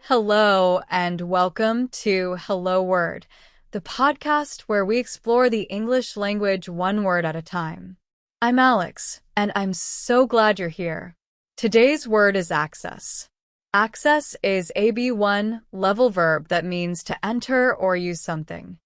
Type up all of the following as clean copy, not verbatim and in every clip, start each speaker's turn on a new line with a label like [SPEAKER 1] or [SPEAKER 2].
[SPEAKER 1] Hello, and welcome to Hello Word, the podcast where we explore the English language one word at a time. I'm Alex, and I'm so glad you're here. Today's word is access. Access is a B1 level verb that means to enter or use something.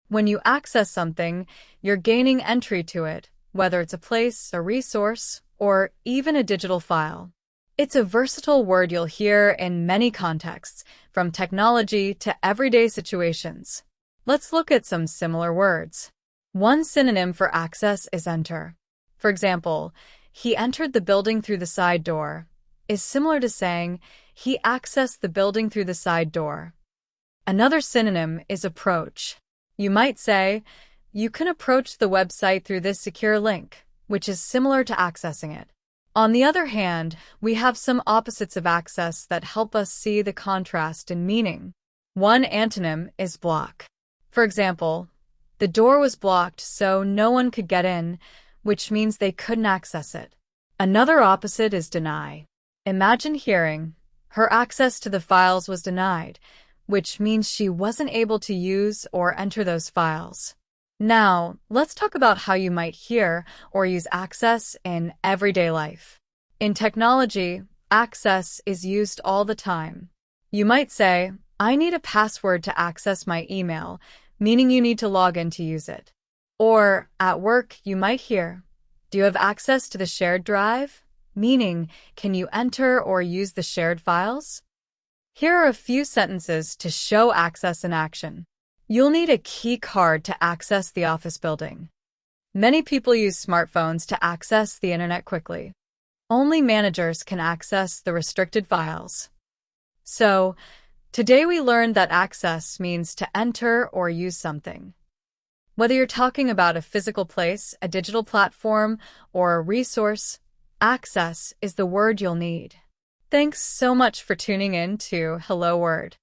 [SPEAKER 1] When you access something, you're gaining entry to it, whether it's a place, a resource, or even a digital file. It's a versatile word you'll hear in many contexts, from technology to everyday situations. Let's look at some similar words. One synonym for access is enter. For example, he entered the building through the side door is similar to saying he accessed the building through the side door. Another synonym is approach. You might say, you can approach the website through this secure link, which is similar to accessing it. On the other hand, we have some opposites of access that help us see the contrast in meaning. One antonym is block. For example, the door was blocked so no one could get in, which means they couldn't access it. Another opposite is deny. Imagine hearing, her access to the files was denied, which means she wasn't able to use or enter those files. Now, let's talk about how you might hear or use access in everyday life. In technology, access is used all the time. You might say, I need a password to access my email, meaning you need to log in to use it. Or, at work, you might hear, do you have access to the shared drive? Meaning, can you enter or use the shared files? Here are a few sentences to show access in action. You'll need a key card to access the office building. Many people use smartphones to access the internet quickly. Only managers can access the restricted files. So, today we learned that access means to enter or use something. Whether you're talking about a physical place, a digital platform, or a resource, access is the word you'll need. Thanks so much for tuning in to Hello Word.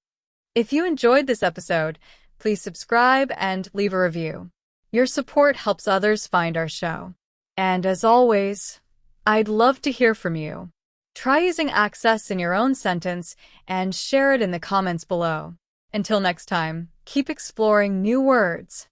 [SPEAKER 1] If you enjoyed this episode, please subscribe and leave a review. Your support helps others find our show. And as always, I'd love to hear from you. Try using access in your own sentence and share it in the comments below. Until next time, keep exploring new words.